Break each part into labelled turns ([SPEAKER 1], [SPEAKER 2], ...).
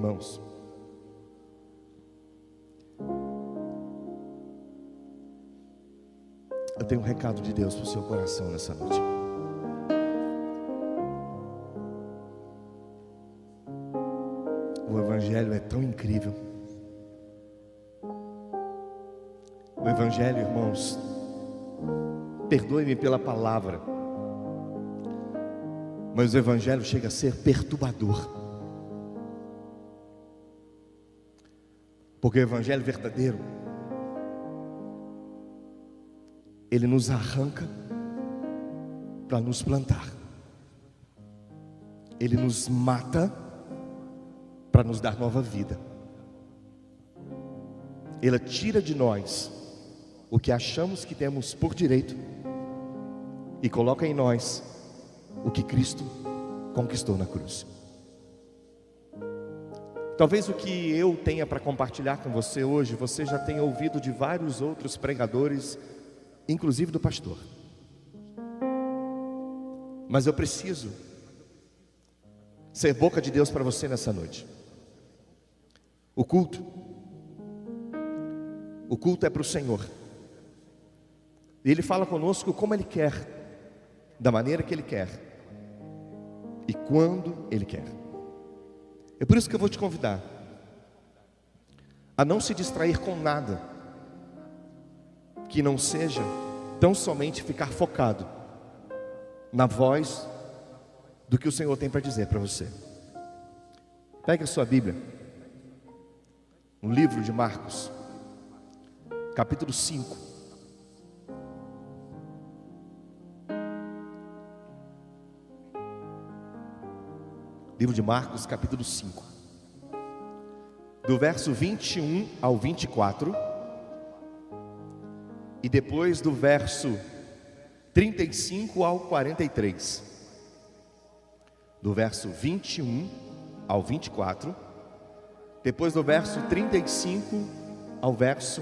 [SPEAKER 1] Irmãos, eu tenho um recado de Deus para o seu coração nessa noite. O Evangelho é tão incrível. O Evangelho, irmãos, perdoe-me pela palavra, mas o Evangelho chega a ser perturbador. Porque o Evangelho verdadeiro, ele nos arranca para nos plantar. Ele nos mata para nos dar nova vida. Ele tira de nós o que achamos que temos por direito e coloca em nós o que Cristo conquistou na cruz. Talvez o que eu tenha para compartilhar com você hoje, você já tenha ouvido de vários outros pregadores, inclusive do pastor. Mas eu preciso ser boca de Deus para você nessa noite. O culto é para o Senhor. E Ele fala conosco como Ele quer, da maneira que Ele quer e quando Ele quer. É por isso que eu vou te convidar a não se distrair com nada que não seja tão somente ficar focado na voz do que o Senhor tem para dizer para você. Pegue a sua Bíblia, no livro de Marcos, capítulo 5. Livro de Marcos, capítulo 5, do verso 21 ao 24, e depois do verso 35 ao 43, do verso 21 ao 24, depois do verso 35 ao verso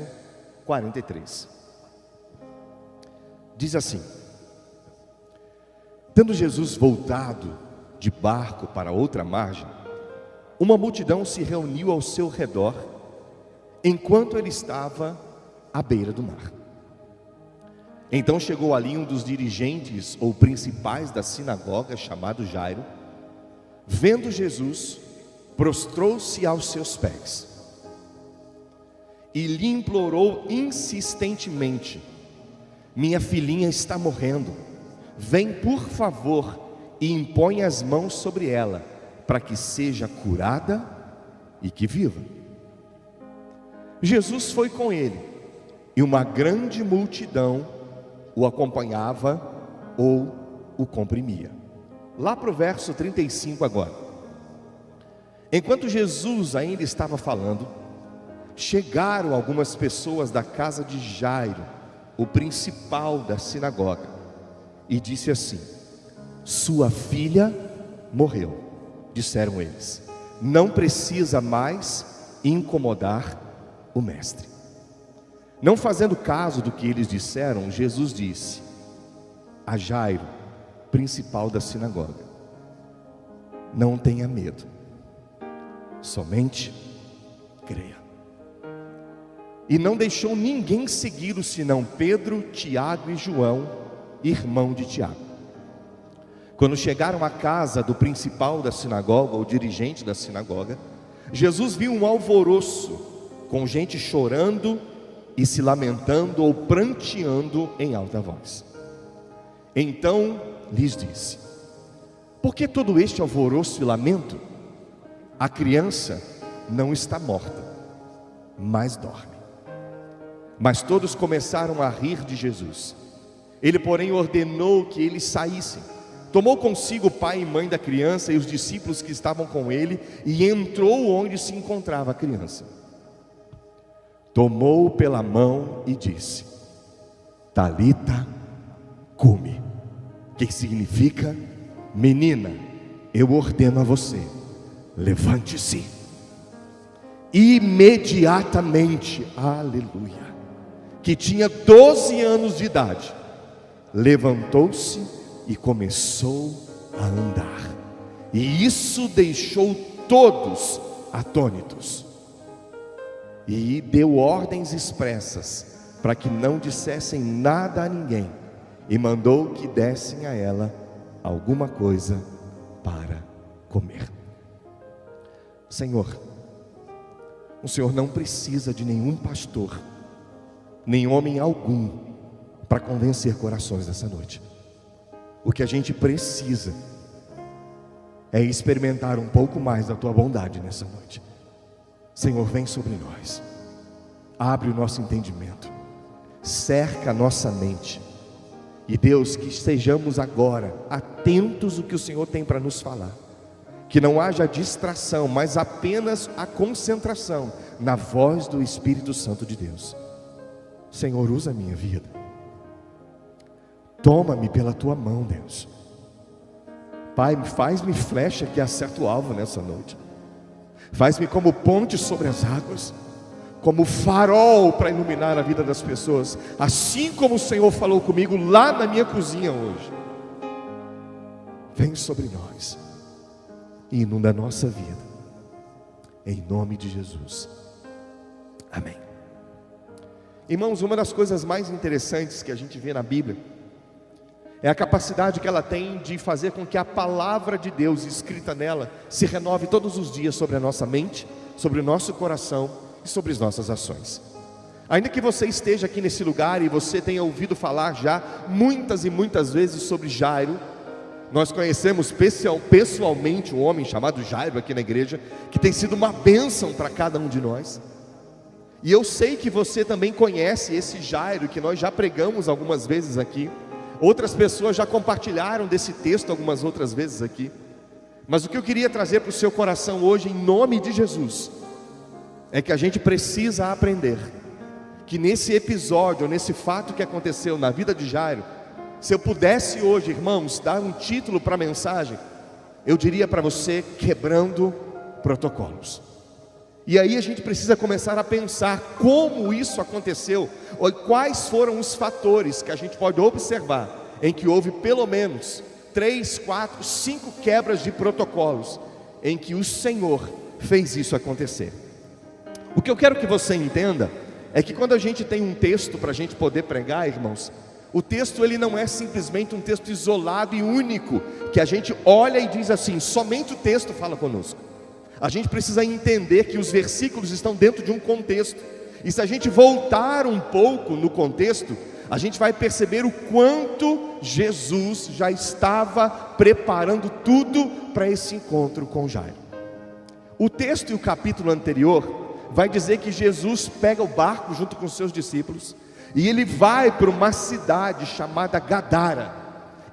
[SPEAKER 1] 43. Diz assim: tendo Jesus voltado de barco para outra margem, uma multidão se reuniu ao seu redor, enquanto ele estava à beira do mar. Então chegou ali um dos dirigentes ou principais da sinagoga, chamado Jairo. Vendo Jesus, prostrou-se aos seus pés e lhe implorou insistentemente: minha filhinha está morrendo, vem por favor e impõe as mãos sobre ela, para que seja curada e que viva. Jesus foi com ele, e uma grande multidão o acompanhava ou o comprimia. Lá para o verso 35 agora. Enquanto Jesus ainda estava falando, chegaram algumas pessoas da casa de Jairo, o principal da sinagoga, e disse assim: sua filha morreu. Disseram eles: não precisa mais incomodar o mestre. Não fazendo caso do que eles disseram, Jesus disse a Jairo, principal da sinagoga: não tenha medo, somente creia. E não deixou ninguém segui-lo senão Pedro, Tiago e João, irmão de Tiago. Quando chegaram à casa do principal da sinagoga, ou dirigente da sinagoga, Jesus viu um alvoroço, com gente chorando e se lamentando ou pranteando em alta voz. Então lhes disse: por que todo este alvoroço e lamento? A criança não está morta, mas dorme. Mas todos começaram a rir de Jesus. Ele, porém, ordenou que eles saíssem. Tomou consigo o pai e mãe da criança e os discípulos que estavam com ele, e entrou onde se encontrava a criança. Tomou-o pela mão e disse: Talita cumi, que significa: menina, eu ordeno a você, levante-se. Imediatamente, aleluia, que tinha 12 anos de idade, levantou-se e começou a andar. E isso deixou todos atônitos. E deu ordens expressas para que não dissessem nada a ninguém, e mandou que dessem a ela alguma coisa para comer. Senhor, o Senhor não precisa de nenhum pastor, nem homem algum, para convencer corações nessa noite. O que a gente precisa é experimentar um pouco mais da Tua bondade nessa noite. Senhor, vem sobre nós, abre o nosso entendimento, cerca a nossa mente, e Deus, que estejamos agora atentos ao que o Senhor tem para nos falar, que não haja distração, mas apenas a concentração na voz do Espírito Santo de Deus. Senhor, usa a minha vida, toma-me pela Tua mão, Deus. Pai, faz-me flecha que acerta o alvo nessa noite, faz-me como ponte sobre as águas, como farol para iluminar a vida das pessoas, assim como o Senhor falou comigo lá na minha cozinha hoje. Vem sobre nós e inunda a nossa vida, em nome de Jesus, amém. Irmãos, uma das coisas mais interessantes que a gente vê na Bíblia é a capacidade que ela tem de fazer com que a palavra de Deus escrita nela se renove todos os dias sobre a nossa mente, sobre o nosso coração e sobre as nossas ações. Ainda que você esteja aqui nesse lugar e você tenha ouvido falar já muitas e muitas vezes sobre Jairo, nós conhecemos pessoalmente um homem chamado Jairo aqui na igreja, que tem sido uma bênção para cada um de nós. E eu sei que você também conhece esse Jairo, que nós já pregamos algumas vezes aqui. Outras pessoas já compartilharam desse texto algumas outras vezes aqui. Mas o que eu queria trazer para o seu coração hoje, em nome de Jesus, é que a gente precisa aprender que nesse episódio, nesse fato que aconteceu na vida de Jairo, se eu pudesse hoje, irmãos, dar um título para a mensagem, eu diria para você: quebrando protocolos. E aí a gente precisa começar a pensar como isso aconteceu, ou quais foram os fatores que a gente pode observar, em que houve pelo menos 3, 4, 5 quebras de protocolos, em que o Senhor fez isso acontecer. O que eu quero que você entenda é que quando a gente tem um texto para a gente poder pregar, irmãos, o texto ele não é simplesmente um texto isolado e único, que a gente olha e diz assim: somente o texto fala conosco. A gente precisa entender que os versículos estão dentro de um contexto, e se a gente voltar um pouco no contexto, a gente vai perceber o quanto Jesus já estava preparando tudo para esse encontro com Jairo. O texto e o capítulo anterior vai dizer que Jesus pega o barco junto com os seus discípulos, e ele vai para uma cidade chamada Gadara,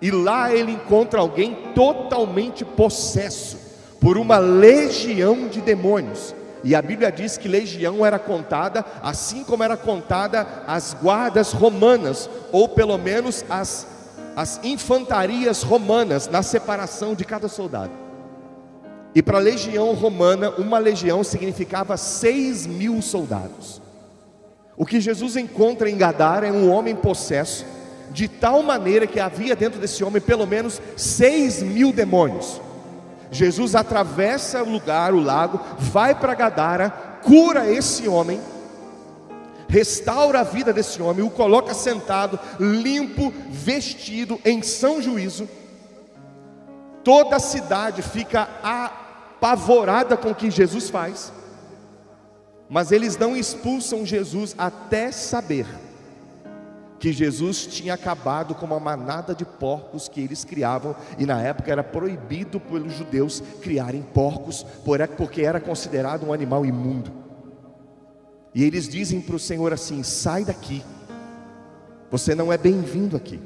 [SPEAKER 1] e lá ele encontra alguém totalmente possesso por uma legião de demônios. E a Bíblia diz que legião era contada assim como era contada as guardas romanas, ou pelo menos as infantarias romanas, na separação de cada soldado. E para a legião romana, uma legião significava 6.000 soldados. O que Jesus encontra em Gadara é um homem possesso, de tal maneira que havia dentro desse homem pelo menos 6.000 demônios. Jesus atravessa o lugar, o lago, vai para Gadara, cura esse homem, restaura a vida desse homem, o coloca sentado, limpo, vestido, em são juízo. Toda a cidade fica apavorada com o que Jesus faz, mas eles não expulsam Jesus até saber que Jesus tinha acabado com uma manada de porcos que eles criavam, e na época era proibido pelos judeus criarem porcos, porque era considerado um animal imundo. E eles dizem para o Senhor assim: sai daqui, você não é bem-vindo aqui.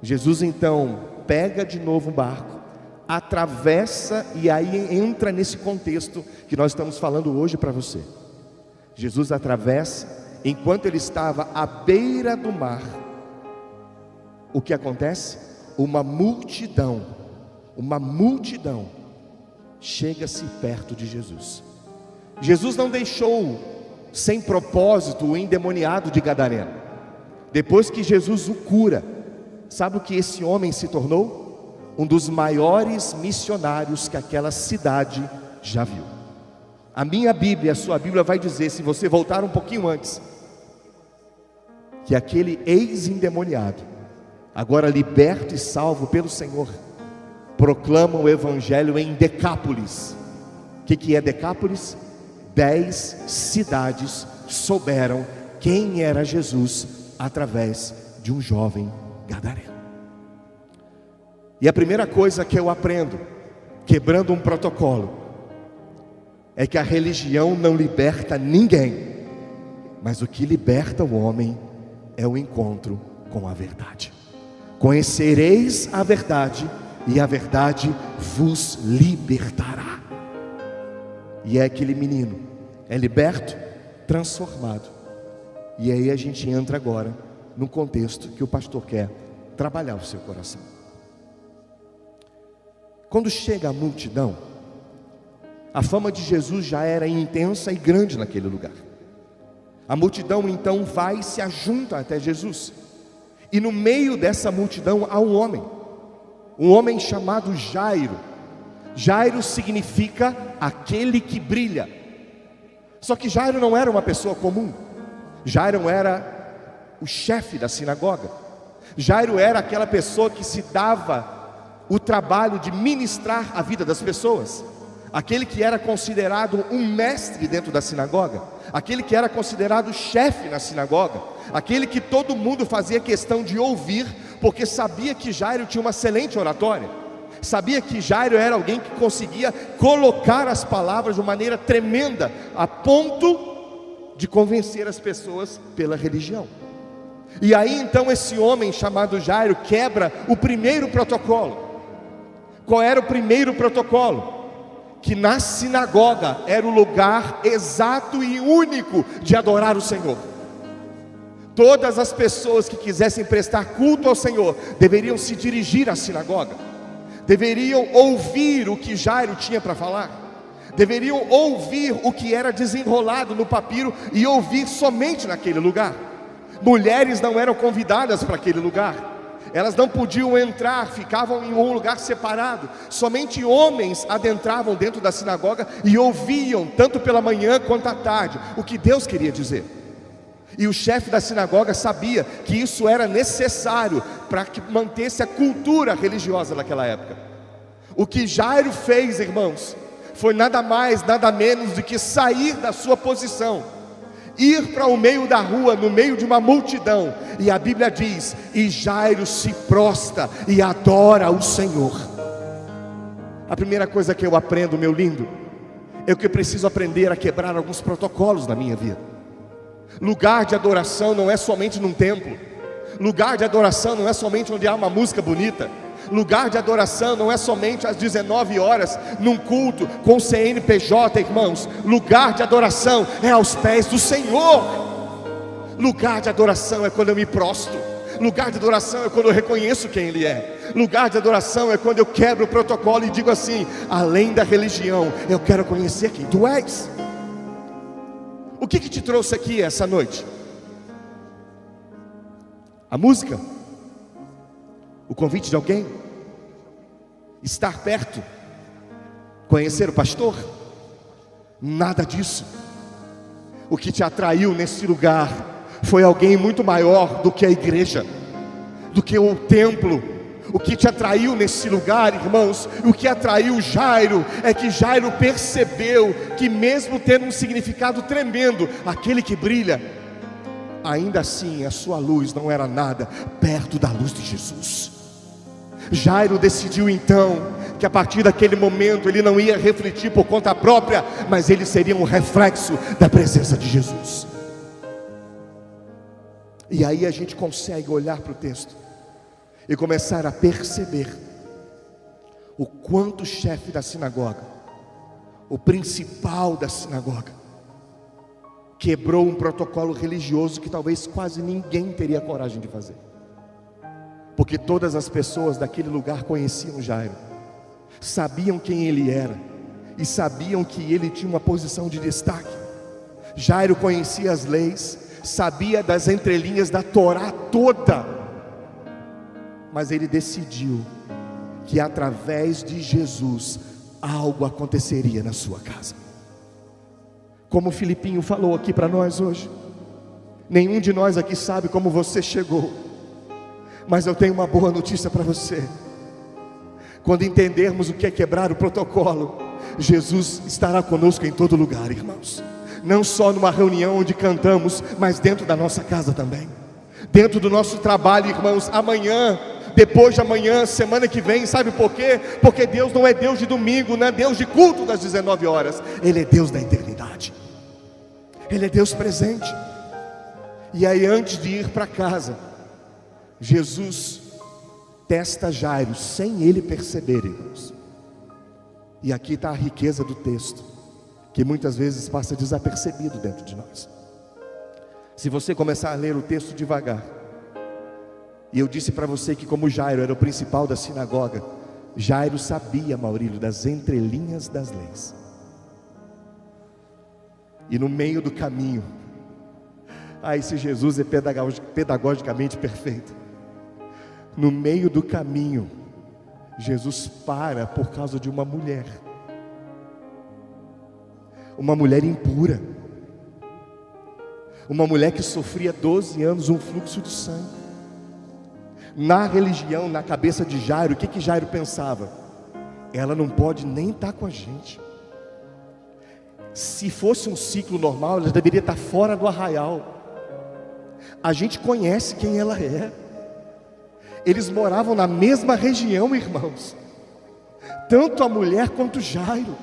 [SPEAKER 1] Jesus então pega de novo um barco, atravessa, e aí entra nesse contexto que nós estamos falando hoje para você. Jesus atravessa. Enquanto ele estava à beira do mar, o que acontece? Uma multidão chega-se perto de Jesus. Jesus não deixou sem propósito o endemoniado de Gadareno. Depois que Jesus o cura, sabe o que esse homem se tornou? Um dos maiores missionários que aquela cidade já viu. A minha Bíblia, a sua Bíblia vai dizer, se você voltar um pouquinho antes, que aquele ex-endemoniado, agora liberto e salvo pelo Senhor, proclama o Evangelho em Decápolis. O que é Decápolis? 10 cidades souberam quem era Jesus através de um jovem gadareno. E a primeira coisa que eu aprendo, quebrando um protocolo, é que a religião não liberta ninguém, mas o que liberta o homem é o encontro com a verdade. Conhecereis a verdade, e a verdade vos libertará. E é aquele menino, é liberto, transformado. E aí a gente entra agora no contexto que o pastor quer trabalhar o seu coração. Quando chega a multidão, a fama de Jesus já era intensa e grande naquele lugar. A multidão então vai e se ajunta até Jesus. E no meio dessa multidão há um homem chamado Jairo. Jairo significa aquele que brilha. Só que Jairo não era uma pessoa comum. Jairo era o chefe da sinagoga. Jairo era aquela pessoa que se dava o trabalho de ministrar a vida das pessoas. Aquele que era considerado um mestre dentro da sinagoga, aquele que era considerado chefe na sinagoga, aquele que todo mundo fazia questão de ouvir, porque sabia que Jairo tinha uma excelente oratória, sabia que Jairo era alguém que conseguia colocar as palavras de uma maneira tremenda, a ponto de convencer as pessoas pela religião. E aí então esse homem chamado Jairo quebra o primeiro protocolo. Qual era o primeiro protocolo? Que na sinagoga era o lugar exato e único de adorar o Senhor. Todas as pessoas que quisessem prestar culto ao Senhor deveriam se dirigir à sinagoga, deveriam ouvir o que Jairo tinha para falar, deveriam ouvir o que era desenrolado no papiro e ouvir somente naquele lugar. Mulheres não eram convidadas para aquele lugar, elas não podiam entrar, ficavam em um lugar separado. Somente homens adentravam dentro da sinagoga e ouviam, tanto pela manhã quanto à tarde, o que Deus queria dizer. E o chefe da sinagoga sabia que isso era necessário para que mantesse a cultura religiosa naquela época. O que Jairo fez, irmãos, foi nada mais, nada menos do que sair da sua posição, ir para o meio da rua, no meio de uma multidão, e a Bíblia diz: e Jairo se prostra e adora o Senhor. A primeira coisa que eu aprendo, meu lindo, é que eu preciso aprender a quebrar alguns protocolos na minha vida. Lugar de adoração não é somente num templo, lugar de adoração não é somente onde há uma música bonita, lugar de adoração não é somente às 19 horas num culto com CNPJ, irmãos. Lugar de adoração é aos pés do Senhor. Lugar de adoração é quando eu me prostro. Lugar de adoração é quando eu reconheço quem Ele é. Lugar de adoração é quando eu quebro o protocolo e digo assim: além da religião, eu quero conhecer quem Tu és. O que te trouxe aqui essa noite? A música? O convite de alguém? Estar perto? Conhecer o pastor? Nada disso. O que te atraiu nesse lugar foi alguém muito maior do que a igreja, do que o templo. O que te atraiu nesse lugar, irmãos, o que atraiu Jairo, é que Jairo percebeu que mesmo tendo um significado tremendo, aquele que brilha, ainda assim a sua luz não era nada perto da luz de Jesus. Jairo decidiu então que a partir daquele momento ele não ia refletir por conta própria, mas ele seria um reflexo da presença de Jesus. E aí a gente consegue olhar para o texto e começar a perceber o quanto o chefe da sinagoga, o principal da sinagoga, quebrou um protocolo religioso que talvez quase ninguém teria coragem de fazer. Porque todas as pessoas daquele lugar conheciam Jairo, sabiam quem ele era e sabiam que ele tinha uma posição de destaque. Jairo conhecia as leis, sabia das entrelinhas da Torá toda, mas ele decidiu que através de Jesus algo aconteceria na sua casa. Como o Filipinho falou aqui para nós hoje, nenhum de nós aqui sabe como você chegou, mas eu tenho uma boa notícia para você. Quando entendermos o que é quebrar o protocolo, Jesus estará conosco em todo lugar, irmãos. Não só numa reunião onde cantamos, mas dentro da nossa casa também, dentro do nosso trabalho, irmãos. Amanhã, depois de amanhã, semana que vem, sabe por quê? Porque Deus não é Deus de domingo, não é Deus de culto das 19 horas. Ele é Deus da eternidade. Ele é Deus presente. E aí, antes de ir para casa, Jesus testa Jairo sem ele perceber, irmãos. E aqui está a riqueza do texto, que muitas vezes passa desapercebido dentro de nós. Se você começar a ler o texto devagar, e eu disse para você que como Jairo era o principal da sinagoga, Jairo sabia, Maurílio, das entrelinhas das leis. E no meio do caminho, esse Jesus é pedagogicamente perfeito. No meio do caminho, Jesus para por causa de uma mulher impura, uma mulher que sofria 12 anos um fluxo de sangue. Na religião, na cabeça de Jairo, o que Jairo pensava? Ela não pode nem estar com a gente. Se fosse um ciclo normal, ela deveria estar fora do arraial. A gente conhece quem ela é. Eles moravam na mesma região, irmãos, tanto a mulher quanto Jairo.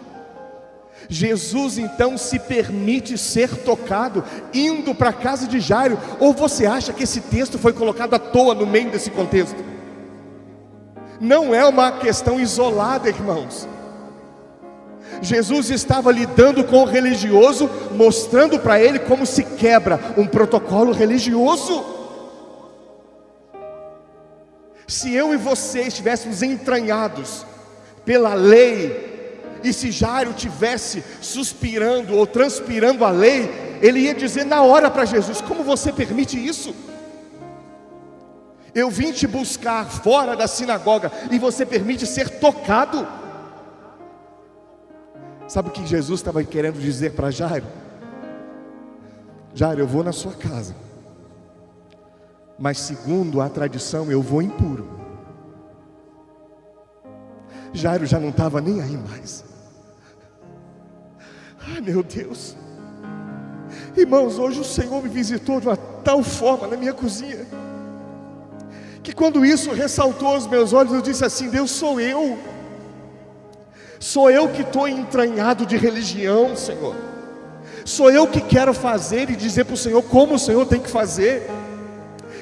[SPEAKER 1] Jesus então se permite ser tocado indo para a casa de Jairo. Ou você acha que esse texto foi colocado à toa no meio desse contexto? Não é uma questão isolada, irmãos. Jesus estava lidando com o religioso, mostrando para ele como se quebra um protocolo religioso. Se eu e você estivéssemos entranhados pela lei, e se Jairo tivesse suspirando ou transpirando a lei, ele ia dizer na hora para Jesus: como você permite isso? Eu vim te buscar fora da sinagoga e você permite ser tocado. Sabe o que Jesus estava querendo dizer para Jairo? Jairo, eu vou na sua casa, mas segundo a tradição eu vou impuro. Jairo já não estava nem aí mais. Ai meu Deus, irmãos, hoje o Senhor me visitou de uma tal forma na minha cozinha, que quando isso ressaltou aos meus olhos, eu disse assim: Deus, sou eu que estou entranhado de religião, Senhor. Sou eu que quero fazer e dizer para o Senhor como o Senhor tem que fazer.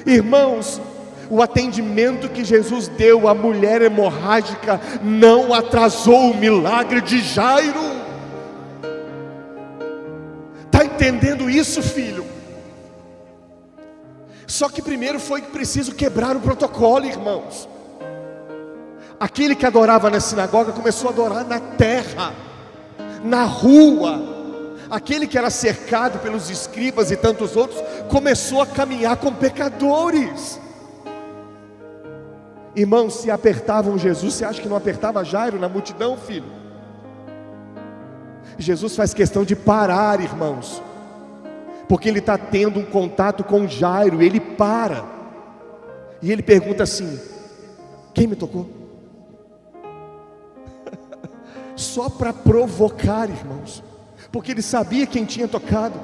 [SPEAKER 1] Irmãos, o atendimento que Jesus deu à mulher hemorrágica não atrasou o milagre de Jairo. Está entendendo isso, filho? Só que primeiro foi preciso quebrar o protocolo, irmãos. Aquele que adorava na sinagoga começou a adorar na terra, na rua. Aquele que era cercado pelos escribas e tantos outros começou a caminhar com pecadores. Irmãos, se apertavam Jesus, você acha que não apertava Jairo na multidão, filho? Jesus faz questão de parar, irmãos, porque ele está tendo um contato com Jairo. Ele para e ele pergunta assim: quem me tocou? Só para provocar, irmãos, porque ele sabia quem tinha tocado.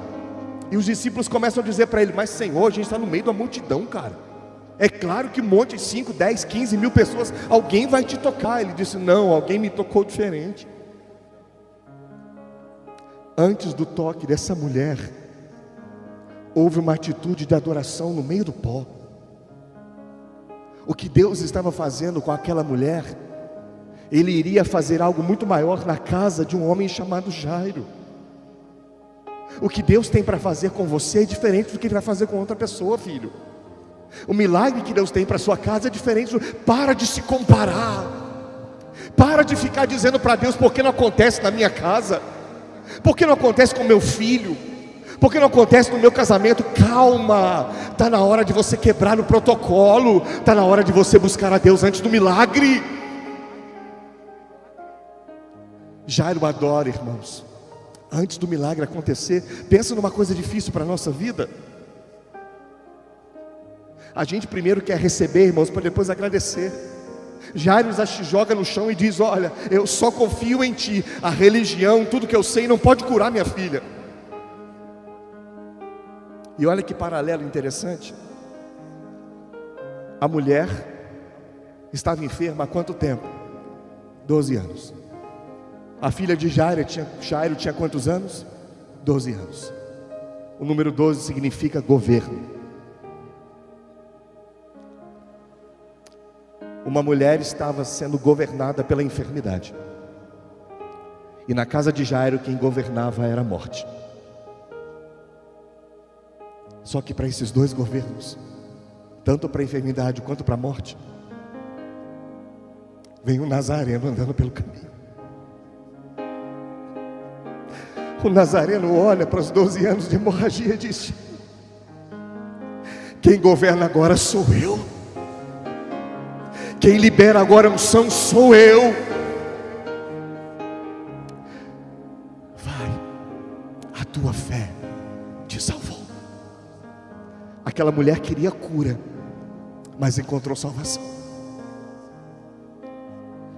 [SPEAKER 1] E os discípulos começam a dizer para ele: mas Senhor, a gente está no meio da multidão, cara. É claro que um monte de 5, 10, 15 mil pessoas, alguém vai te tocar. Ele disse: não, alguém me tocou diferente. Antes do toque dessa mulher, houve uma atitude de adoração no meio do pó. O que Deus estava fazendo com aquela mulher, Ele iria fazer algo muito maior na casa de um homem chamado Jairo. O que Deus tem para fazer com você é diferente do que Ele vai fazer com outra pessoa, filho. O milagre que Deus tem para a sua casa é diferente. Para de se comparar. Para de ficar dizendo para Deus: por que não acontece na minha casa? Por que não acontece com meu filho? Por que não acontece no meu casamento? Calma, está na hora de você quebrar o protocolo. Está na hora de você buscar a Deus antes do milagre. Jairo adora, irmãos. antes do milagre acontecer. Pensa numa coisa difícil para a nossa vida. A gente primeiro quer receber, irmãos, para depois agradecer. Jairo se joga no chão e diz: olha, eu só confio em ti. A religião, tudo que eu sei não pode curar minha filha. E olha que paralelo interessante. A mulher estava enferma há quanto tempo? 12 anos. A filha de Jairo tinha quantos anos? 12 anos. O número 12 significa governo. Uma mulher estava sendo governada pela enfermidade. E na casa de Jairo quem governava era a morte. Só que para esses dois governos, tanto para a enfermidade quanto para a morte, vem um nazareno andando pelo caminho. O nazareno olha para os 12 anos de hemorragia e diz: quem governa agora sou eu. Quem libera agora a unção sou eu. Vai, a tua fé te salvou. Aquela mulher queria cura, mas encontrou salvação.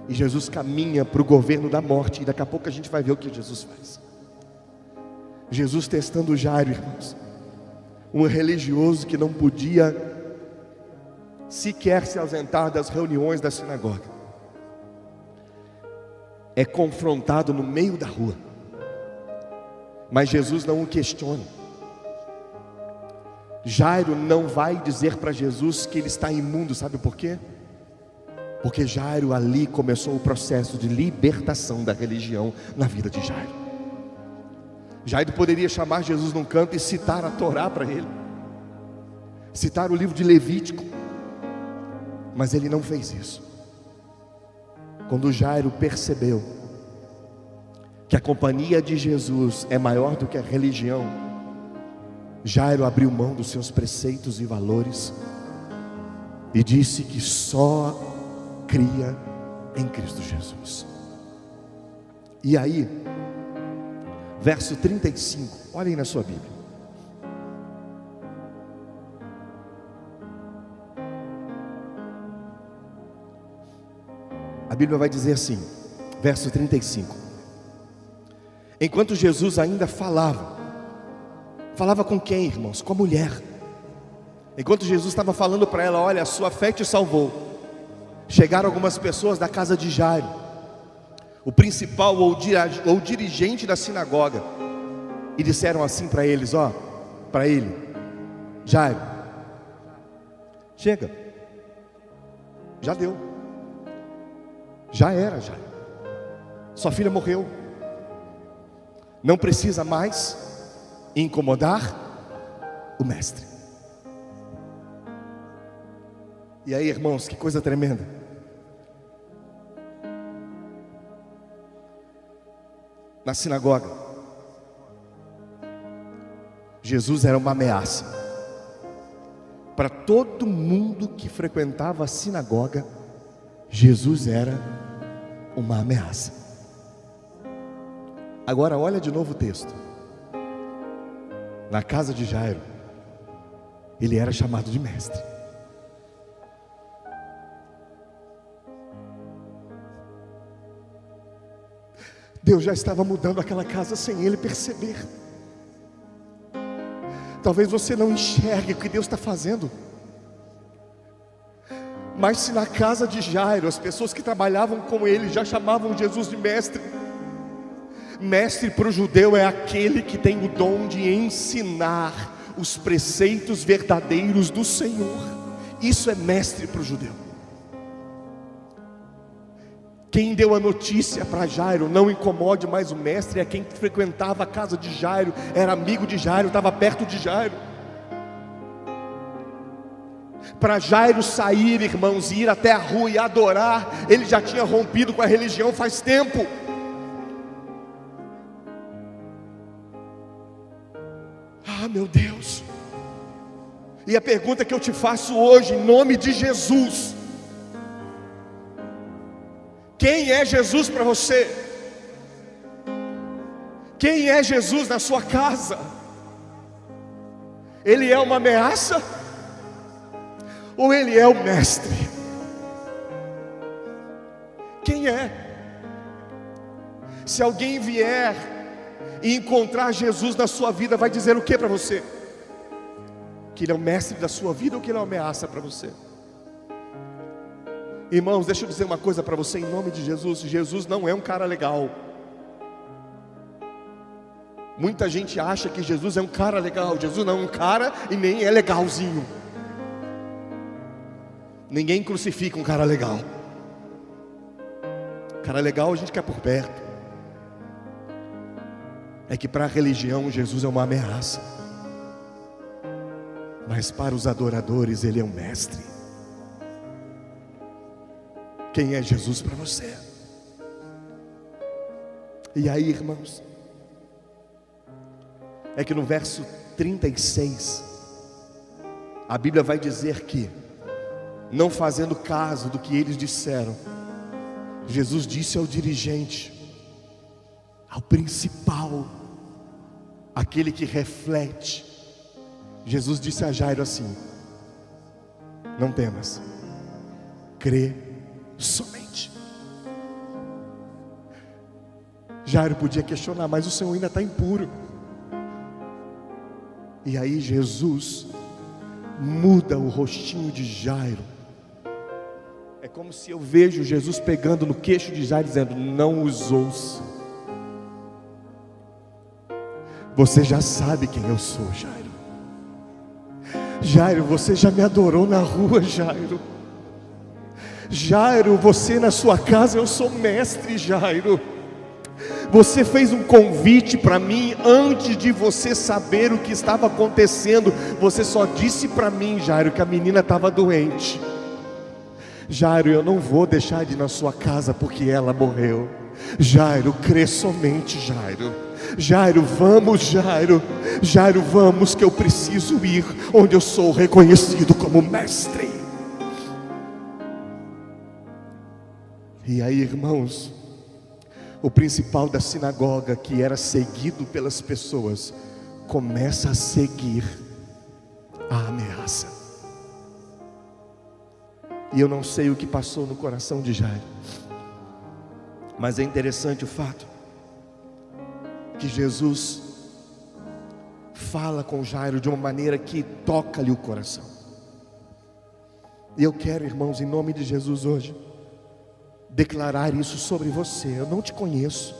[SPEAKER 1] E Jesus caminha para o governo da morte. E daqui a pouco a gente vai ver o que Jesus faz. Jesus testando Jairo, irmãos. Um religioso que não podia sequer se ausentar das reuniões da sinagoga. É confrontado no meio da rua. Mas Jesus não o questiona. Jairo não vai dizer para Jesus que ele está imundo, sabe por quê? Porque Jairo ali começou o processo de libertação da religião na vida de Jairo. Jairo poderia chamar Jesus num canto e citar a Torá para ele, citar o livro de Levítico, mas ele não fez isso. Quando Jairo percebeu que a companhia de Jesus é maior do que a religião, Jairo abriu mão dos seus preceitos e valores e disse que só cria em Cristo Jesus. E aí, verso 35, olha aí na sua Bíblia. A Bíblia vai dizer assim, verso 35: enquanto Jesus ainda falava com quem, irmãos? Com a mulher. Enquanto Jesus estava falando para ela: olha, a sua fé te salvou, chegaram algumas pessoas da casa de Jairo, o principal ou dirigente da sinagoga, e disseram assim para eles, para ele: Jairo, chega, já deu, já era, Jairo, sua filha morreu, não precisa mais incomodar o mestre. E aí, irmãos, que coisa tremenda. Na sinagoga, Jesus era uma ameaça para todo mundo que frequentava a sinagoga. Jesus era uma ameaça. Agora olha de novo o texto. Na casa de Jairo, ele era chamado de mestre. Deus já estava mudando aquela casa sem ele perceber. Talvez você não enxergue o que Deus está fazendo, mas se na casa de Jairo as pessoas que trabalhavam com ele já chamavam Jesus de mestre. Mestre para o judeu é aquele que tem o dom de ensinar os preceitos verdadeiros do Senhor. Isso é mestre para o judeu. Quem deu a notícia para Jairo: não incomode mais o mestre, é quem frequentava a casa de Jairo, era amigo de Jairo, estava perto de Jairo. Para Jairo sair, irmãos, e ir até a rua e adorar, ele já tinha rompido com a religião faz tempo. Ah, meu Deus. E a pergunta que eu te faço hoje, em nome de Jesus: quem é Jesus para você? Quem é Jesus na sua casa? Ele é uma ameaça? Ou ele é o mestre? Quem é? Se alguém vier e encontrar Jesus na sua vida, vai dizer o que para você? Que ele é o mestre da sua vida ou que ele é uma ameaça para você? Irmãos, deixa eu dizer uma coisa para você em nome de Jesus. Jesus não é um cara legal. Muita gente acha que Jesus é um cara legal. Jesus não é um cara e nem é legalzinho. Ninguém crucifica um cara legal. Cara legal a gente quer por perto. É que para a religião Jesus é uma ameaça, mas para os adoradores ele é um mestre. Quem é Jesus para você? E aí, irmãos, é que no verso 36 a Bíblia vai dizer que, não fazendo caso do que eles disseram, Jesus disse ao dirigente, ao principal, aquele que reflete, Jesus disse a Jairo assim: não temas, crê somente. Jairo podia questionar, mas o Senhor ainda está impuro. E aí Jesus muda o rostinho de Jairo. É como se eu vejo Jesus pegando no queixo de Jairo, dizendo: não os ouça. Você já sabe quem eu sou, Jairo. Jairo, você já me adorou na rua, Jairo. Jairo, você na sua casa, eu sou mestre, Jairo. Você fez um convite para mim antes de você saber o que estava acontecendo. Você só disse para mim, Jairo, que a menina estava doente. Jairo, eu não vou deixar de ir na sua casa porque ela morreu. Jairo, crê somente, Jairo. Jairo, vamos, Jairo. Jairo, vamos, que eu preciso ir onde eu sou reconhecido como mestre. E aí, irmãos, o principal da sinagoga, que era seguido pelas pessoas, começa a seguir a ameaça. E eu não sei o que passou no coração de Jairo, mas é interessante o fato que Jesus fala com Jairo de uma maneira que toca-lhe o coração. E eu quero, irmãos, em nome de Jesus hoje, declarar isso sobre você. Eu não te conheço,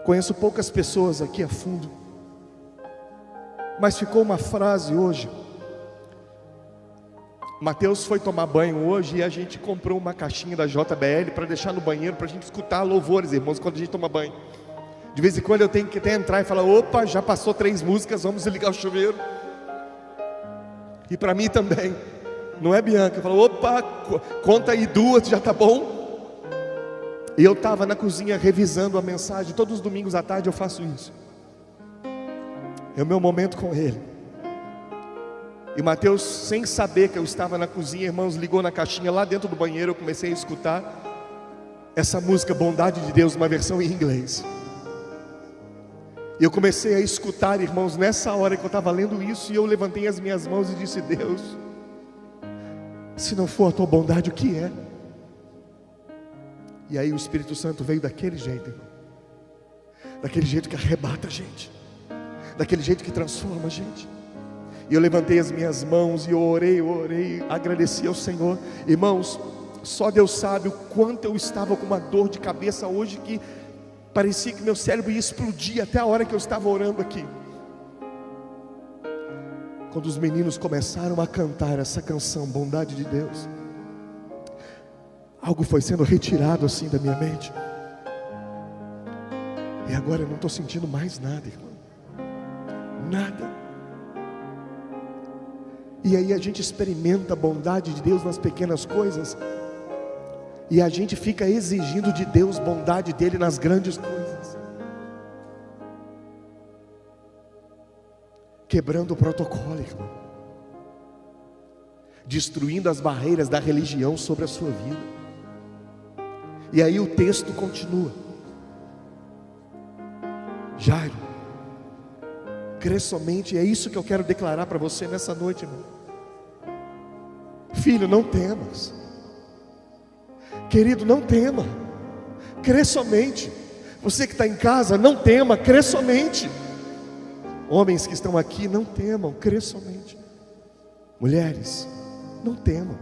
[SPEAKER 1] conheço poucas pessoas aqui a fundo, mas ficou uma frase hoje. Mateus foi tomar banho hoje e a gente comprou uma caixinha da JBL para deixar no banheiro, para a gente escutar louvores, irmãos, quando a gente toma banho. De vez em quando eu tenho que até entrar e falar: opa, já passou 3 músicas, vamos ligar o chuveiro. E para mim também, não é, Bianca? Eu falo: opa, conta aí 2, já tá bom? E eu estava na cozinha revisando a mensagem. Todos os domingos à tarde eu faço isso. É o meu momento com ele. E Mateus, sem saber que eu estava na cozinha, irmãos, ligou na caixinha lá dentro do banheiro. Eu comecei a escutar essa música Bondade de Deus, uma versão em inglês. E eu comecei a escutar, irmãos, nessa hora que eu estava lendo isso, e eu levantei as minhas mãos e disse: Deus, se não for a tua bondade, o que é? E aí o Espírito Santo veio daquele jeito, irmão. Daquele jeito que arrebata a gente, daquele jeito que transforma a gente. E eu levantei as minhas mãos e eu orei, agradeci ao Senhor. Irmãos, só Deus sabe o quanto eu estava com uma dor de cabeça hoje, que parecia que meu cérebro ia explodir até a hora que eu estava orando aqui. Quando os meninos começaram a cantar essa canção, Bondade de Deus, algo foi sendo retirado assim da minha mente. E agora eu não estou sentindo mais nada, irmão. Nada. E aí a gente experimenta a bondade de Deus nas pequenas coisas, e a gente fica exigindo de Deus bondade dele nas grandes coisas, quebrando o protocolo, irmão, destruindo as barreiras da religião sobre a sua vida. E aí o texto continua. Jairo, crê somente. É isso que eu quero declarar para você nessa noite, irmão. Filho, não temas. Querido, não tema. Crê somente. Você que está em casa, não tema, crê somente. Homens que estão aqui, não temam, crê somente. Mulheres, não temam,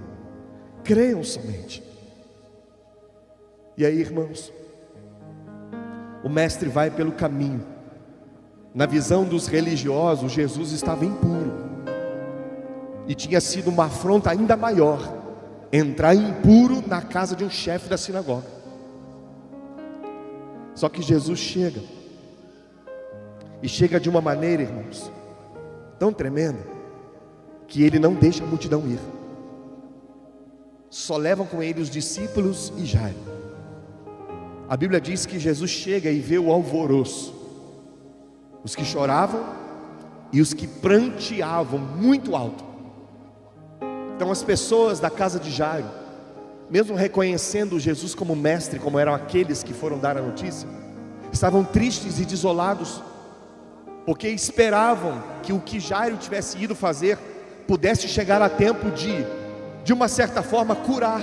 [SPEAKER 1] creiam somente. E aí, irmãos, o mestre vai pelo caminho. Na visão dos religiosos, Jesus estava impuro, e tinha sido uma afronta ainda maior entrar impuro na casa de um chefe da sinagoga. Só que Jesus chega, e chega de uma maneira, irmãos, tão tremenda, que ele não deixa a multidão ir. Só levam com ele os discípulos e Jairo. A Bíblia diz que Jesus chega e vê o alvoroço, os que choravam e os que pranteavam muito alto. Então as pessoas da casa de Jairo, mesmo reconhecendo Jesus como mestre, como eram aqueles que foram dar a notícia, estavam tristes e desolados, porque esperavam que o que Jairo tivesse ido fazer pudesse chegar a tempo de uma certa forma, curar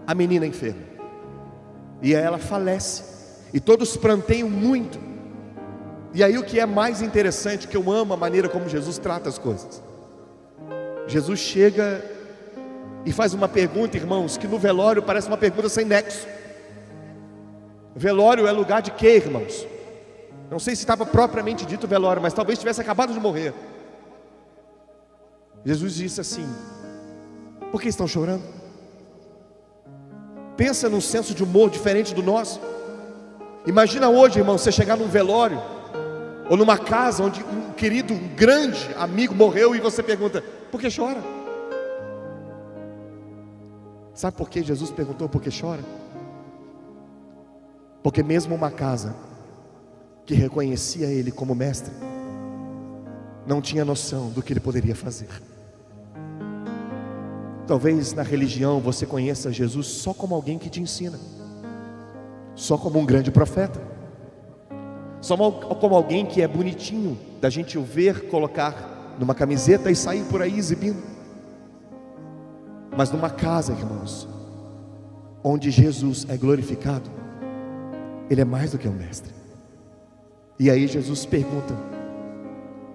[SPEAKER 1] a menina enferma. E ela falece, e todos pranteiam muito. E aí o que é mais interessante, que eu amo a maneira como Jesus trata as coisas. Jesus chega e faz uma pergunta, irmãos, que no velório parece uma pergunta sem nexo. Velório é lugar de quê, irmãos? Não sei se estava propriamente dito velório, mas talvez tivesse acabado de morrer. Jesus disse assim: por que estão chorando? Pensa num senso de humor diferente do nosso. Imagina hoje, irmão, você chegar num velório, ou numa casa onde um querido, um grande amigo morreu, e você pergunta: por que chora? Sabe por que Jesus perguntou por que chora? Porque mesmo uma casa que reconhecia ele como mestre, não tinha noção do que ele poderia fazer. Talvez na religião você conheça Jesus só como alguém que te ensina, só como um grande profeta, só como alguém que é bonitinho da gente o ver colocar numa camiseta e sair por aí exibindo. Mas numa casa, irmãos, onde Jesus é glorificado, ele é mais do que um mestre. E aí Jesus pergunta: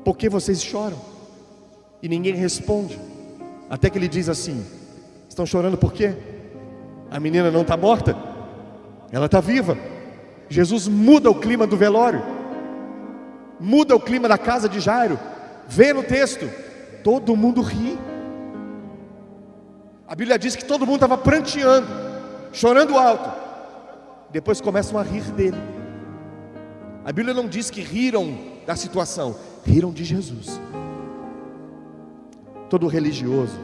[SPEAKER 1] por que vocês choram? E ninguém responde, até que ele diz assim: estão chorando por quê? A menina não está morta, ela está viva. Jesus muda o clima do velório, muda o clima da casa de Jairo. Vê no texto, todo mundo ri. A Bíblia diz que todo mundo estava pranteando, chorando alto. Depois começam a rir dele. A Bíblia não diz que riram da situação, riram de Jesus. Todo religioso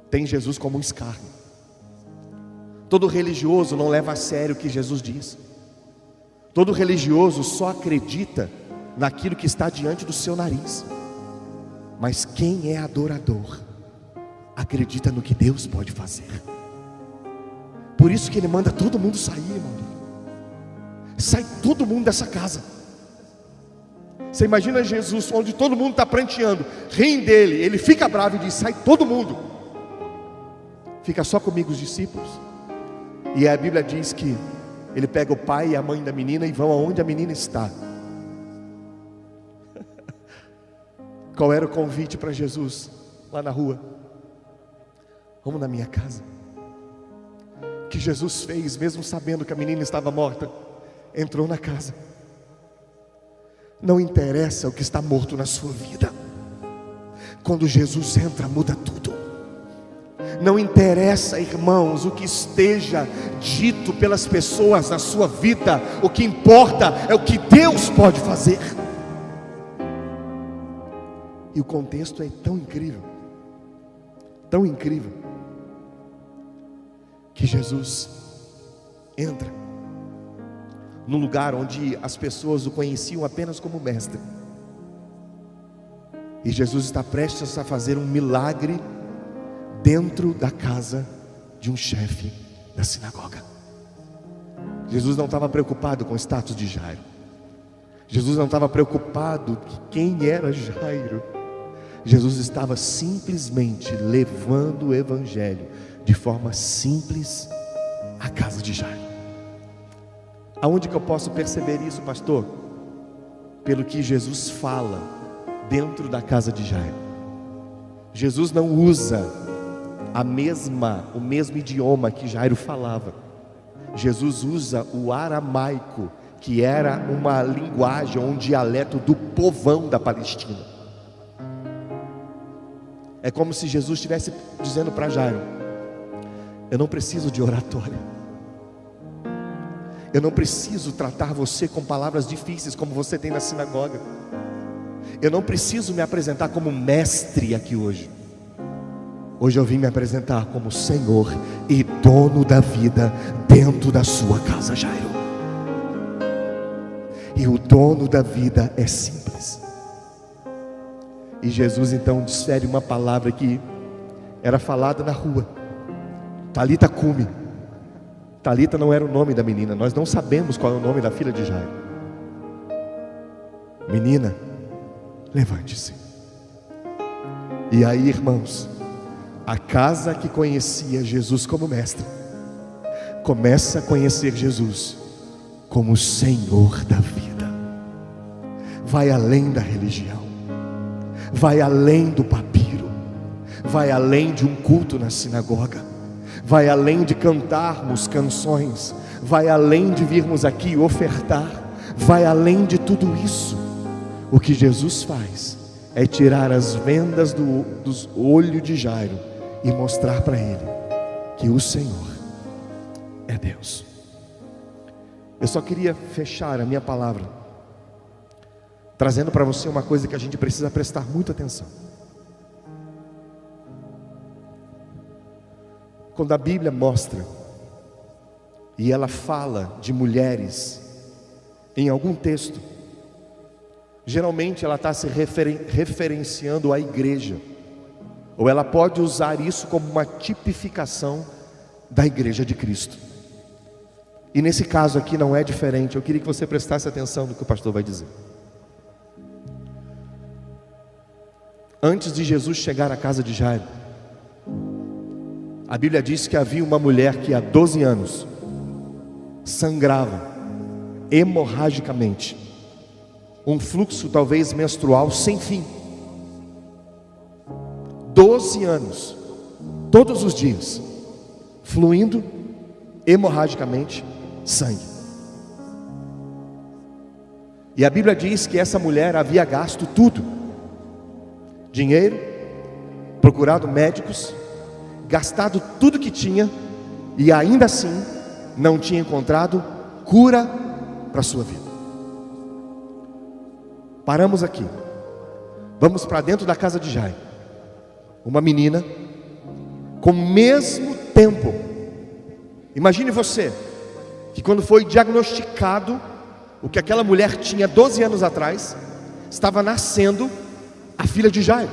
[SPEAKER 1] tem Jesus como um escárnio. Todo religioso não leva a sério o que Jesus diz. Todo religioso só acredita naquilo que está diante do seu nariz. Mas quem é adorador acredita no que Deus pode fazer. Por isso que ele manda todo mundo sair, irmão. Sai todo mundo dessa casa. Você imagina Jesus, onde todo mundo está pranteando, riem dele, ele fica bravo e diz: sai todo mundo, fica só comigo os discípulos. E a Bíblia diz que ele pega o pai e a mãe da menina e vão aonde a menina está. Qual era o convite para Jesus lá na rua? Vamos na minha casa. O que Jesus fez, mesmo sabendo que a menina estava morta, entrou na casa. Não interessa o que está morto na sua vida, quando Jesus entra, muda tudo. Não interessa, irmãos, o que esteja dito pelas pessoas na sua vida, o que importa é o que Deus pode fazer. E o contexto é tão incrível, que Jesus entra num lugar onde as pessoas o conheciam apenas como mestre. E Jesus está prestes a fazer um milagre dentro da casa de um chefe da sinagoga. Jesus não estava preocupado com o status de Jairo. Jesus não estava preocupado que quem era Jairo. Jesus estava simplesmente levando o evangelho de forma simples à casa de Jairo. Aonde que eu posso perceber isso, pastor? Pelo que Jesus fala dentro da casa de Jairo. Jesus não usa o mesmo idioma que Jairo falava. Jesus usa o aramaico, que era uma linguagem, um dialeto do povão da Palestina. É como se Jesus estivesse dizendo para Jairo: eu não preciso de oratória, eu não preciso tratar você com palavras difíceis como você tem na sinagoga, eu não preciso me apresentar como mestre aqui hoje. Hoje eu vim me apresentar como Senhor e dono da vida dentro da sua casa, Jairo. E o dono da vida é simples. E Jesus então desfere uma palavra que era falada na rua: Talita cumi. Talita não era o nome da menina. Nós não sabemos qual é o nome da filha de Jairo. Menina, levante-se. E aí, irmãos, a casa que conhecia Jesus como mestre começa a conhecer Jesus como Senhor da vida. Vai além da religião, vai além do papiro, vai além de um culto na sinagoga, vai além de cantarmos canções, vai além de virmos aqui ofertar, vai além de tudo isso. O que Jesus faz é tirar as vendas dos olhos de Jairo e mostrar para ele que o Senhor é Deus. Eu só queria fechar a minha palavra trazendo para você uma coisa que a gente precisa prestar muita atenção. Quando a Bíblia mostra e ela fala de mulheres em algum texto, geralmente ela está se referenciando à igreja, ou ela pode usar isso como uma tipificação da igreja de Cristo. E nesse caso aqui não é diferente. Eu queria que você prestasse atenção no que o pastor vai dizer. Antes de Jesus chegar à casa de Jairo, a Bíblia diz que havia uma mulher que há 12 anos sangrava hemorragicamente, um fluxo talvez menstrual sem fim. 12 anos, todos os dias, fluindo hemorragicamente sangue. E a Bíblia diz que essa mulher havia gasto tudo: dinheiro, procurado médicos, gastado tudo que tinha, e ainda assim não tinha encontrado cura para a sua vida. Paramos aqui, vamos para dentro da casa de Jairo. Uma menina com o mesmo tempo. Imagine você que quando foi diagnosticado o que aquela mulher tinha 12 anos atrás, estava nascendo a filha de Jairo,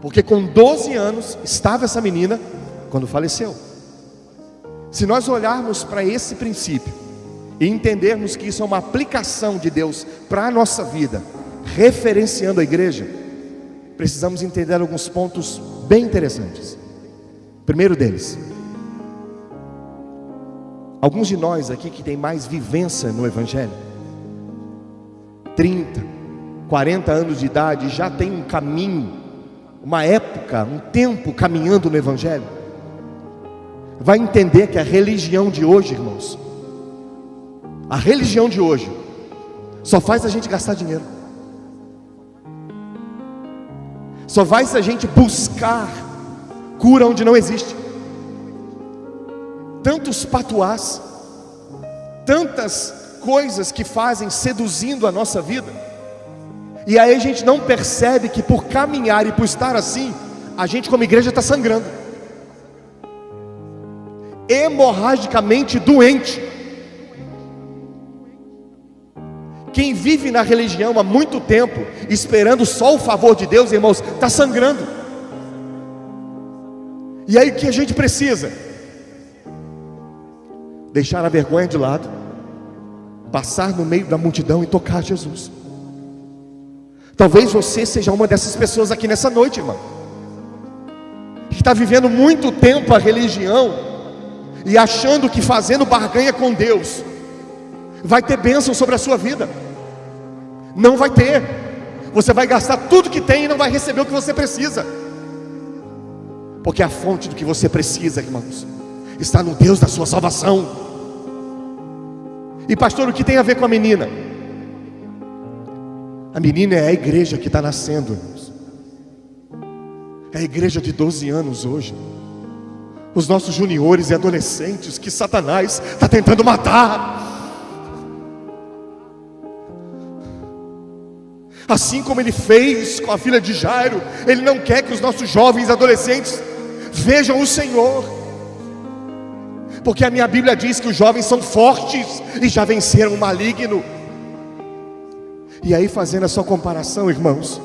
[SPEAKER 1] porque com 12 anos estava essa menina quando faleceu. Se nós olharmos para esse princípio e entendermos que isso é uma aplicação de Deus para a nossa vida, referenciando a igreja, precisamos entender alguns pontos bem interessantes. Primeiro deles, alguns de nós aqui que tem mais vivência no evangelho, 30, 40 anos de idade, já tem um caminho, uma época, um tempo caminhando no evangelho, vai entender que a religião de hoje, irmãos, a religião de hoje só faz a gente gastar dinheiro, só faz a gente buscar cura onde não existe. Tantos patuás, tantas coisas que fazem seduzindo a nossa vida, e aí a gente não percebe que por caminhar e por estar assim, a gente como igreja está sangrando, hemorragicamente doente. Quem vive na religião há muito tempo, esperando só o favor de Deus, irmãos, está sangrando. E aí o que a gente precisa? Deixar a vergonha de lado, passar no meio da multidão e tocar Jesus. Talvez você seja uma dessas pessoas aqui nessa noite, irmão, que está vivendo muito tempo a religião e achando que fazendo barganha com Deus vai ter bênção sobre a sua vida. Não vai ter. Você vai gastar tudo que tem e não vai receber o que você precisa, porque a fonte do que você precisa, irmãos, está no Deus da sua salvação. E pastor, o que tem a ver com a menina? A menina é a igreja que está nascendo, irmãos. É a igreja de 12 anos hoje. Os nossos juniores e adolescentes que Satanás está tentando matar. Assim como ele fez com a filha de Jairo, ele não quer que os nossos jovens e adolescentes vejam o Senhor, porque a minha Bíblia diz que os jovens são fortes e já venceram o maligno. E aí, fazendo a sua comparação, irmãos,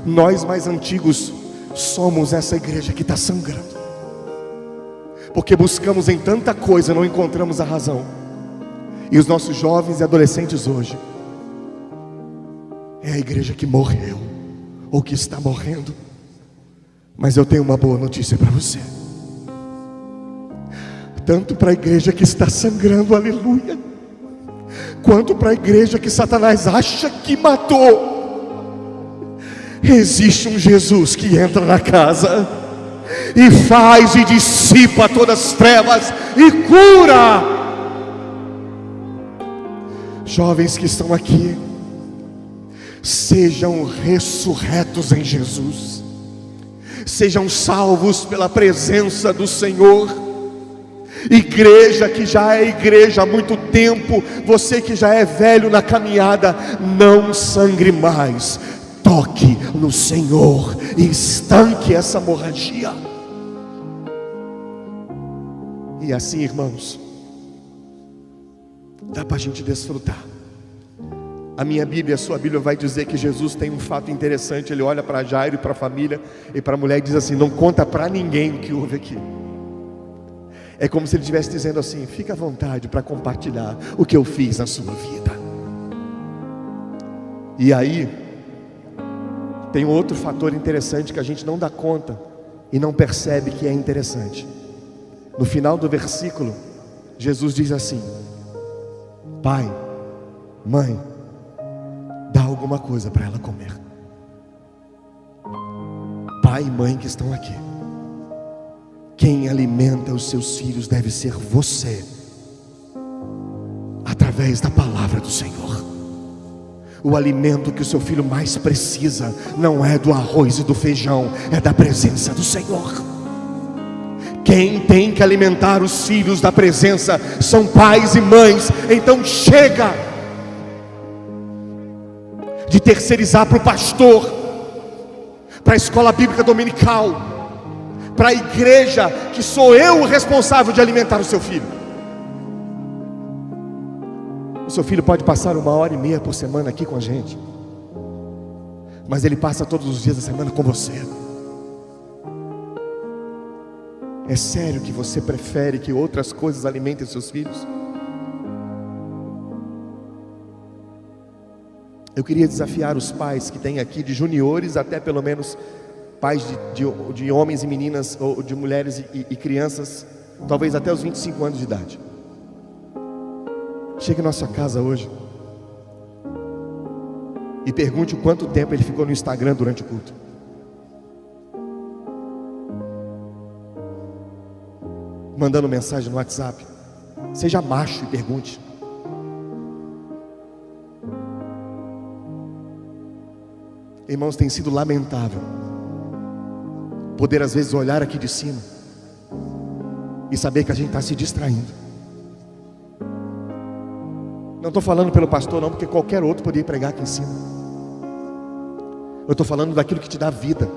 [SPEAKER 1] nós mais antigos somos essa igreja que está sangrando, porque buscamos em tanta coisa, não encontramos a razão. E os nossos jovens e adolescentes hoje é a igreja que morreu, ou que está morrendo. Mas eu tenho uma boa notícia para você, tanto para a igreja que está sangrando, aleluia, quanto para a igreja que Satanás acha que matou. Existe um Jesus que entra na casa e faz e dissipa todas as trevas e cura. Jovens que estão aqui, sejam ressurretos em Jesus, sejam salvos pela presença do Senhor. Igreja que já é igreja há muito tempo, você que já é velho na caminhada, não sangre mais, toque no Senhor e estanque essa hemorragia. E assim, irmãos, dá para a gente desfrutar. A minha Bíblia, a sua Bíblia vai dizer que Jesus tem um fato interessante. Ele olha para Jairo e para a família e para a mulher e diz assim: não conta para ninguém o que houve aqui. É como se ele estivesse dizendo assim: fica à vontade para compartilhar o que eu fiz na sua vida. E aí tem outro fator interessante que a gente não dá conta e não percebe que é interessante. No final do versículo, Jesus diz assim: pai, mãe, dá alguma coisa para ela comer. Pai e mãe que estão aqui, quem alimenta os seus filhos deve ser você, através da palavra do Senhor. O alimento que o seu filho mais precisa não é do arroz e do feijão, é da presença do Senhor. Quem tem que alimentar os filhos da presença são pais e mães. Então chega de terceirizar para o pastor, para a escola bíblica dominical, para a igreja, que sou eu o responsável de alimentar o seu filho. O seu filho pode passar 1h30 por semana aqui com a gente, mas ele passa todos os dias da semana com você. É sério que você prefere que outras coisas alimentem seus filhos? Eu queria desafiar os pais que tem aqui, de juniores até pelo menos pais de homens e meninas, ou de mulheres e crianças, talvez até os 25 anos de idade. Chegue na sua casa hoje e pergunte o quanto tempo ele ficou no Instagram durante o culto. Mandando mensagem no WhatsApp. Seja macho e pergunte. Irmãos, tem sido lamentável poder às vezes olhar aqui de cima e saber que a gente está se distraindo. Não estou falando pelo pastor não, porque qualquer outro poderia pregar aqui em cima. Eu estou falando daquilo que te dá vida.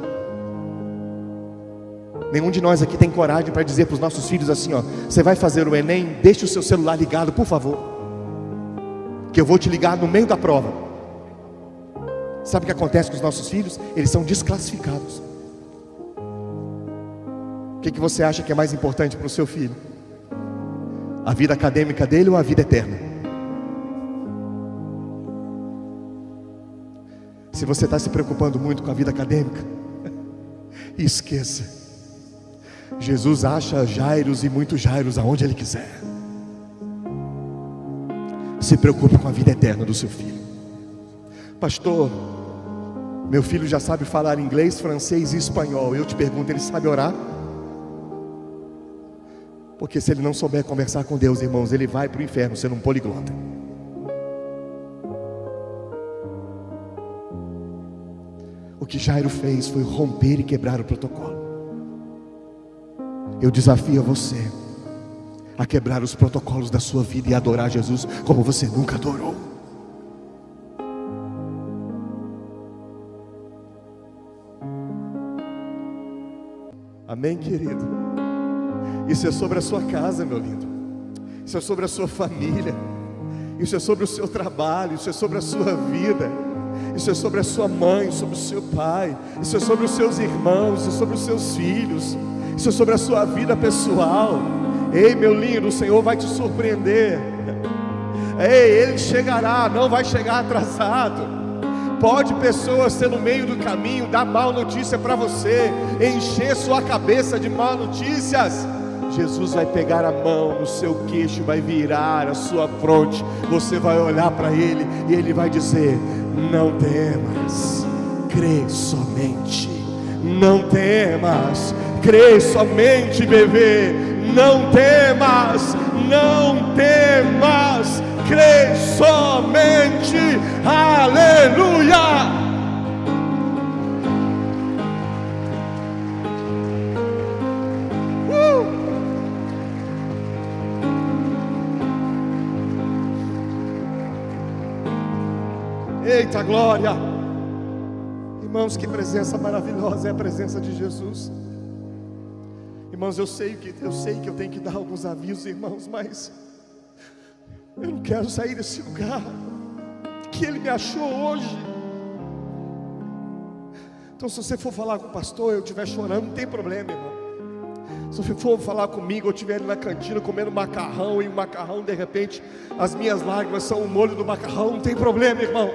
[SPEAKER 1] Nenhum de nós aqui tem coragem para dizer para os nossos filhos assim: ó, você vai fazer o Enem, deixe o seu celular ligado, por favor, que eu vou te ligar no meio da prova. Sabe o que acontece com os nossos filhos? Eles são desclassificados. O que você acha que é mais importante para o seu filho? A vida acadêmica dele ou a vida eterna? Se você está se preocupando muito com a vida acadêmica, esqueça. Jesus acha Jairos e muitos Jairos aonde Ele quiser. Se preocupe com a vida eterna do seu filho. Pastor, meu filho já sabe falar inglês, francês e espanhol. Eu te pergunto, ele sabe orar? Porque se ele não souber conversar com Deus, irmãos, ele vai para o inferno sendo um poliglota. O que Jairo fez foi romper e quebrar o protocolo. Eu desafio a você a quebrar os protocolos da sua vida e adorar Jesus como você nunca adorou. Amém, querido? Isso é sobre a sua casa, meu lindo. Isso é sobre a sua família. Isso é sobre o seu trabalho. Isso é sobre a sua vida. Isso é sobre a sua mãe, sobre o seu pai. Isso é sobre os seus irmãos. Isso é sobre os seus filhos. Isso é sobre a sua vida pessoal. Ei, meu lindo, o Senhor vai te surpreender. Ei, Ele chegará, não vai chegar atrasado. Pode pessoas ser no meio do caminho, dar mal notícia para você, encher sua cabeça de mal notícias. Jesus vai pegar a mão no seu queixo, vai virar a sua fronte. Você vai olhar para Ele e Ele vai dizer: não temas, crê somente. Não temas, crê somente, bebê. Não temas, não temas, crê somente. Aleluia! Eita glória! Irmãos, que presença maravilhosa é a presença de Jesus. Irmãos, eu sei que eu tenho que dar alguns avisos, irmãos, mas eu não quero sair desse lugar que Ele me achou hoje. Então, se você for falar com o pastor e eu estiver chorando, não tem problema, irmão. Se você for falar comigo, eu estiver ali na cantina comendo macarrão, e o macarrão, de repente, as minhas lágrimas são o molho do macarrão, não tem problema, irmão.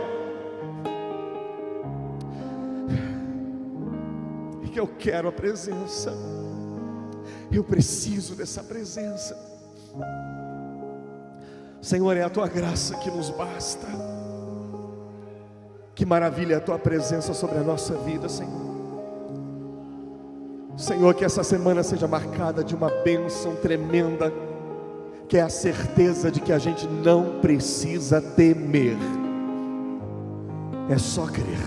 [SPEAKER 1] É que eu quero a presença. Eu preciso dessa presença. Senhor, é a Tua graça que nos basta. Que maravilha é a Tua presença sobre a nossa vida, Senhor. Senhor, que essa semana seja marcada de uma bênção tremenda, que é a certeza de que a gente não precisa temer, é só crer,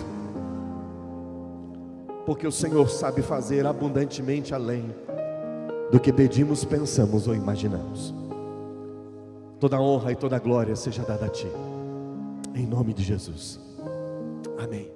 [SPEAKER 1] porque o Senhor sabe fazer abundantemente além do que pedimos, pensamos ou imaginamos. Toda honra e toda glória seja dada a Ti, em nome de Jesus, amém.